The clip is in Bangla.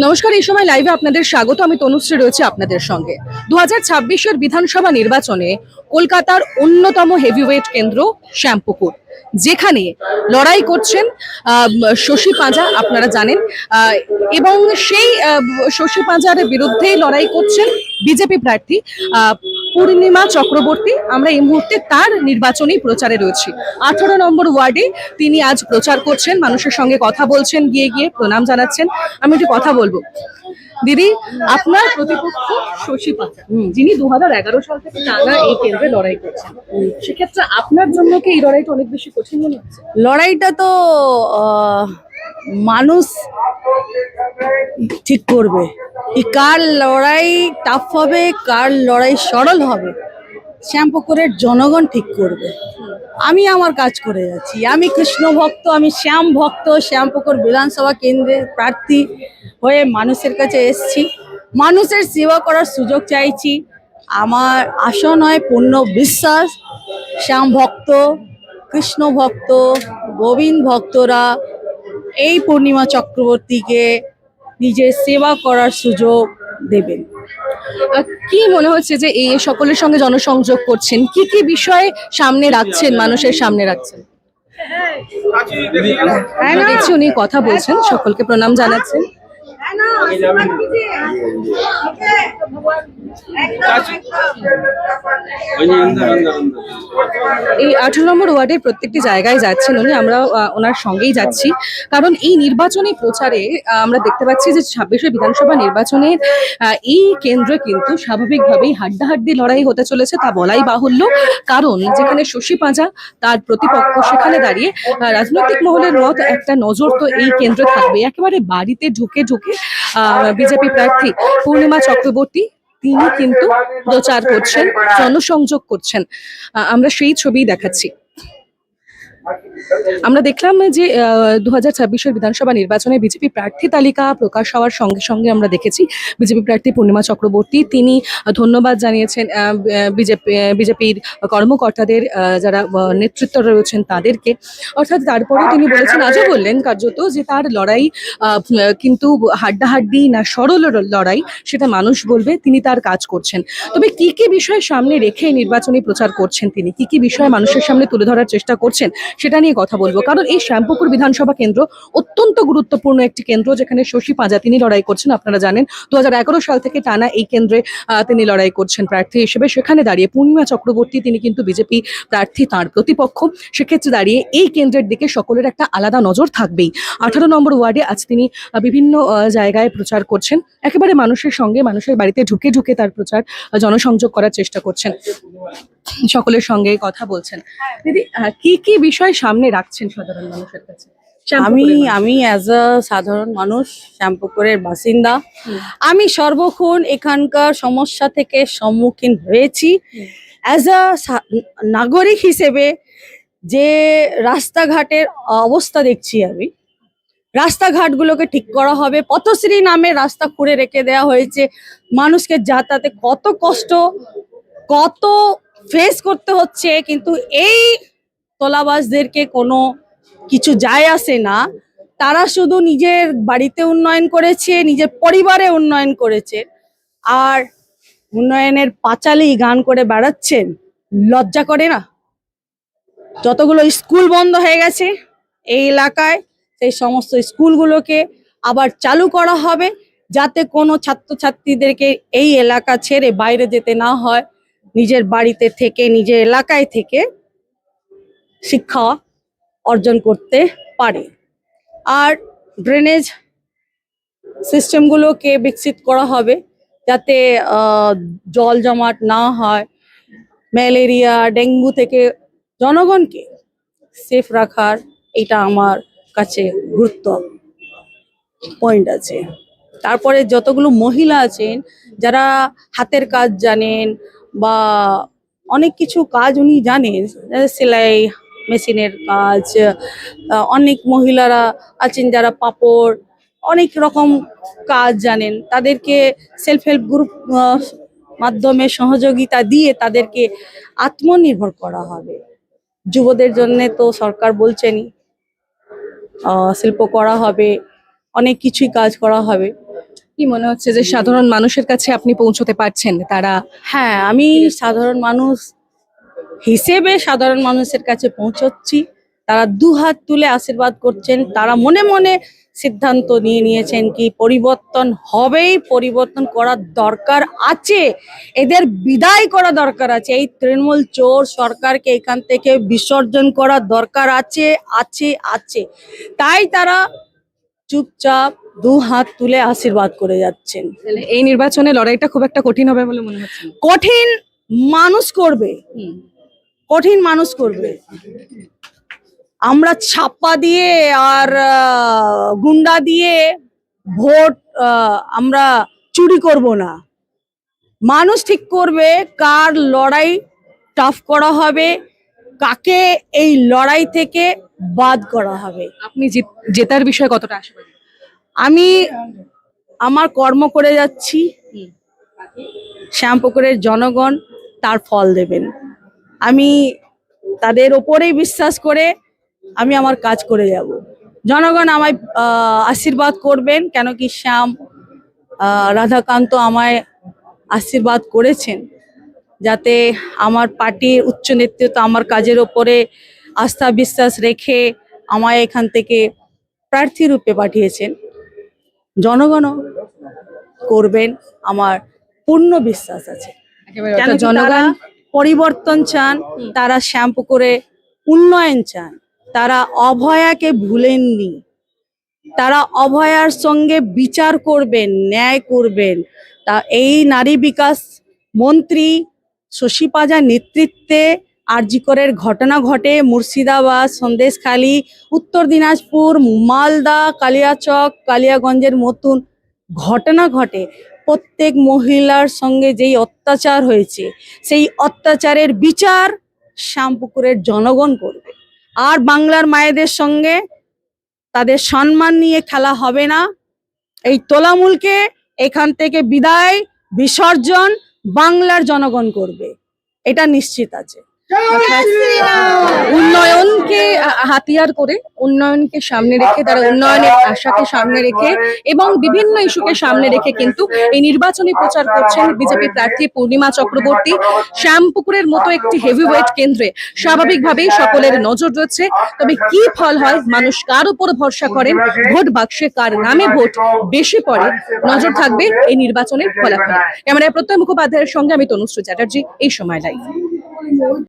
নমস্কার, এই সময় লাইভে আপনাদের স্বাগত। আমি তনুশ্রী রয়েছে আপনাদের সঙ্গে। 2026-এর বিধানসভা নির্বাচনে কলকাতার অন্যতম হেভিওয়েট কেন্দ্র শ্যামপুকুর, যেখানে লড়াই করছেন শশী পাঁজা, আপনারা জানেন, এবং সেই শশী পাঁজার বিরুদ্ধেই লড়াই করছেন বিজেপি প্রার্থী পূর্ণিমা চক্রবর্তী। আমরা এই মুহূর্তে তার নির্বাচনী প্রচারে রয়েছি। 18 নম্বর ওয়ার্ডে তিনি আজ প্রচার করছেন, মানুষের সঙ্গে কথা বলছেন, গিয়ে গিয়ে প্রণাম জানাচ্ছেন। আমি একটু কথা বলবো। দিদি, আপনার প্রতিপক্ষ শশী পাঁজা, যিনি 2011 সাল থেকে টানা এই কেন্দ্রে লড়াই করছেন, সেক্ষেত্রে আপনার জন্য কি এই লড়াইটা অনেক বেশি কঠিন মনে হচ্ছে? লড়াইটা তো মানুষ ঠিক করবে, কার লড়াই টাফ হবে, কার লড়াই সরল হবে, শ্যামপুকুরের জনগণ ঠিক করবে। আমি আমার কাজ করে যাচ্ছি। আমি কৃষ্ণ ভক্ত, আমি শ্যাম ভক্ত। শ্যামপুকুর বিধানসভা কেন্দ্রের প্রার্থী হয়ে মানুষের কাছে এসছি, মানুষের সেবা করার সুযোগ চাইছি। আমার আশা নয়, পূর্ণ বিশ্বাস। শ্যাম ভক্ত, কৃষ্ণ ভক্ত, গোবিন্দ ভক্তরা এই পূর্ণিমা চক্রবর্তীকে নিজের সেবা করার সুযোগ দেবেন। কি মনে হচ্ছে যে এই সকলের সঙ্গে জনসংযোগ করছেন, কি কি বিষয়ে সামনে রাখছেন, মানুষের সামনে রাখছেন? আমরা দেখছি উনি কথা বলছেন, সকলকে প্রণাম জানাচ্ছেন। এই 18 নম্বর ওয়ার্ডের প্রত্যেকটি জায়গায় যাচ্ছেন উনি, আমরা ওনার সঙ্গেই যাচ্ছি। কারণ এই নির্বাচনী প্রচারে আমরা দেখতে পাচ্ছি যে 26-এর বিধানসভা নির্বাচনের এই কেন্দ্রে কিন্তু স্বাভাবিকভাবেই হাড্ডাহাড্ডি লড়াই হতে চলেছে, তা বলাই বাহুল্য। কারণ যেখানে শশী পাঁজা তার প্রতিপক্ষ, সেখানে দাঁড়িয়ে রাজনৈতিক মহলের মত একটা নজর তো এই কেন্দ্রে থাকবে। একেবারে বাড়িতে ঢুকে ঢুকে বিজেপি প্রার্থী পূর্ণিমা চক্রবর্তী তিনি কিন্তু প্রচার করছেন, জনসংযোগ করছেন। আমরা সেই ছবি দেখাচ্ছি। আমরা দেখলাম যে 2026-এর বিধানসভা নির্বাচনে বিজেপি প্রার্থী তালিকা প্রকাশ হওয়ার সঙ্গে সঙ্গে আমরা দেখেছি বিজেপি প্রার্থী পূর্ণিমা চক্রবর্তী তিনি ধন্যবাদ জানিয়েছেন বিজেপির কর্মকর্তাদের, যারা নেতৃত্ব রয়েছেন তাদেরকে। অর্থাৎ তারপরে তিনি বলেছেন, আজও বললেন কার্যত, যে তার লড়াই কিন্তু হাড্ডাহাড্ডি না সরল লড়াই, সেটা মানুষ বলবে। তিনি তার কাজ করছেন। তবে কি কি বিষয় সামনে রেখে নির্বাচনী প্রচার করছেন তিনি, কি কি বিষয় মানুষের সামনে তুলে ধরার চেষ্টা করছেন, সেটা নিয়ে কথা বলবো। কারণ এই শ্যামপুকুর বিধানসভা কেন্দ্র অত্যন্ত গুরুত্বপূর্ণ একটি কেন্দ্র, যেখানে শশী পাঁজা তিনি লড়াই করছেন। আপনারা জানেন 2011 সাল থেকে টানা এই কেন্দ্রে তিনি লড়াই করছেন প্রার্থী হিসেবে। সেখানে দাঁড়িয়ে পূর্ণিমা চক্রবর্তী তিনি কিন্তু বিজেপি প্রার্থী, তার প্রতিপক্ষ। সেক্ষেত্রে দাঁড়িয়ে এই কেন্দ্রের দিকে সকলের একটা আলাদা নজর থাকবেই। 18 নম্বর ওয়ার্ডে আজ তিনি বিভিন্ন জায়গায় প্রচার করছেন, একেবারে মানুষের সঙ্গে, মানুষের বাড়িতে ঢুকে ঢুকে তার প্রচার জনসংযোগ করার চেষ্টা করছেন, সকলের সঙ্গে কথা বলছেন। দিদি, কি কি বিষয় সামনে রাখছেন সাধারণ মানুষের কাছে? আমি অ্যাজ আ সাধারণ মানুষ, শ্যামপুকুরের বাসিন্দা, আমি সর্বক্ষণ এখানকার সমস্যা থেকে সম্মুখীন হয়েছি। অ্যাজ আ নাগরিক হিসেবে যে রাস্তাঘাটের অবস্থা দেখছি, আমি রাস্তাঘাটগুলোকে ঠিক করা হবে। পথশ্রী নামে রাস্তা খুঁড়ে রেখে দেওয়া হয়েছে। মানুষকে যাতায়াতে কত কষ্ট, কত ফেস করতে হচ্ছে, কিন্তু এই তোলাবাজদেরকে কোনো কিছু যায় আসে না। তারা শুধু নিজের বাড়িতে উন্নয়ন করেছে, নিজের পরিবারে উন্নয়ন করেছে, আর উন্নয়নের পাঁচালি গান করে বেড়াচ্ছেন। লজ্জা করে না? যতগুলো স্কুল বন্ধ হয়ে গেছে এই এলাকায়, সেই সমস্ত স্কুলগুলোকে আবার চালু করা হবে, যাতে কোনো ছাত্রছাত্রীদেরকে এই এলাকা ছেড়ে বাইরে যেতে না হয়, নিজের বাড়িতে থেকে, নিজের এলাকায় থেকে শিক্ষা অর্জন করতে পারে। আর ড্রেনেজ সিস্টেমগুলোকে বিকশিত করা হবে, যাতে জল জমাট না হয়। ম্যালেরিয়া, ডেঙ্গু থেকে জনগণকে সেফ রাখার, এটা আমার কাছে গুরুত্ব পয়েন্ট আছে। তারপরে যতগুলো মহিলা আছেন যারা হাতের কাজ জানেন বা অনেক কিছু কাজ উনি জানেন, সেলাই মেশিনের কাজ, অনেক মহিলারা আছেন যারা পাপড়, অনেক রকম কাজ জানেন, তাদেরকে সেলফ হেল্প গ্রুপ মাধ্যমে সহযোগিতা দিয়ে তাদেরকে আত্মনির্ভর করা হবে। যুবদের জন্য তো সরকার বলছেনই শিল্প করা হবে, অনেক কিছুই কাজ করা হবে। কি মনে হচ্ছে যে সাধারণ মানুষের কাছে আপনি পৌঁছতে পারছেন? তারা হ্যাঁ, আমি সাধারণ মানুষ হিসেবে সাধারণ মানুষের কাছে পৌঁছচ্ছি। তারা দুহাত তুলে আশীর্বাদ করছেন। তারা মনে মনে সিদ্ধান্ত নিয়ে নিয়েছেন কি পরিবর্তন হবেই, পরিবর্তন করার দরকার আছে, এদের বিদায় করা দরকার আছে, এই তৃণমূল চোর সরকারকে এখান থেকে বিসর্জন করা দরকার আছে আছে আছে। তাই তারা চুপচাপ দু হাত তুলে আশীর্বাদ করে যাচ্ছেন। তাহলে এই নির্বাচনে লড়াইটা খুব একটা কঠিন হবে বলে মনে হচ্ছে না? কঠিন মানুষ করবে, হুম। কঠিন মানুষ করবে। আমরা ছাপ্পা দিয়ে আর গুন্ডা দিয়ে ভোট আমরা চুরি করব না। মানুষ ঠিক করবে কার লড়াই টাফ করা হবে, কাকে এই লড়াই থেকে বাদ করা হবে। আপনি জেতার বিষয়ে কতটা আশাবাদী? আমি আমার কর্ম করে যাচ্ছি, শ্যামপুকুরের জনগণ তার ফল দেবেন। আমি তাদের ওপরেই বিশ্বাস করে আমি আমার কাজ করে যাব। জনগণ আমায় আশীর্বাদ করবেন, কেন কি শ্যাম রাধাকান্ত আমায় আশীর্বাদ করেছেন যাতে আমার পার্টির উচ্চ নেতৃত্ব আমার কাজের ওপরে আস্থা বিশ্বাস রেখে আমায় এখান থেকে প্রার্থী রূপে পাঠিয়েছেন। জনগণও করবেন, আমার পূর্ণ বিশ্বাস আছে। একেবারে কেন অর্থাৎ কি তারা পরিবর্তন চান, তারা শ্যামপুকুরে উন্নয়ন চান, তারা অভয়াকে ভুলেননি, তারা অভয়ার সঙ্গে বিচার করবেন, ন্যায় করবেন। তা এই নারী বিকাশ মন্ত্রী শশী পাজার নেতৃত্বে আরজিকরের ঘটনা ঘটে, মুর্শিদাবাদ, সন্দেশখালী, উত্তর দিনাজপুর, মালদা, কালিয়াচক, কালিয়াগঞ্জের মতন ঘটনা ঘটে। প্রত্যেক মহিলার সঙ্গে যেই অত্যাচার হয়েছে সেই অত্যাচারের বিচার শ্যামপুকুরের জনগণ করবে। আর বাংলার মায়েদের সঙ্গে তাদের সম্মান নিয়ে খেলা হবে না। এই তোলামূলকে এখান থেকে বিদায় বিসর্জন বাংলার জনগণ করবে, এটা নিশ্চিত আছে। উন্নয়নকে হাতিয়ার করে, উন্নয়নকে সামনে রেখে, তারা উন্নয়নের আশাকে সামনে রেখে এবং বিভিন্ন ইস্যুকে সামনে রেখে কিন্তু এই নির্বাচনী প্রচার করছেন বিজেপি প্রার্থী পূর্ণিমা চক্রবর্তী। শ্যামপুকুরের মতো একটি হেভিওয়েট কেন্দ্রে স্বাভাবিকভাবেই সকলের নজর রয়েছে। তবে কি ফল হয়, মানুষ কার উপর ভরসা করেন, ভোট বাক্সে কার নামে ভোট বেশি পড়ে, নজর থাকবে এই নির্বাচনের ফলাফলে। ক্যামেরায় প্রত্যয় মুখোপাধ্যায়ের সঙ্গে আমি তনুশ্রী চ্যাটার্জি, এই সময় লাইভ।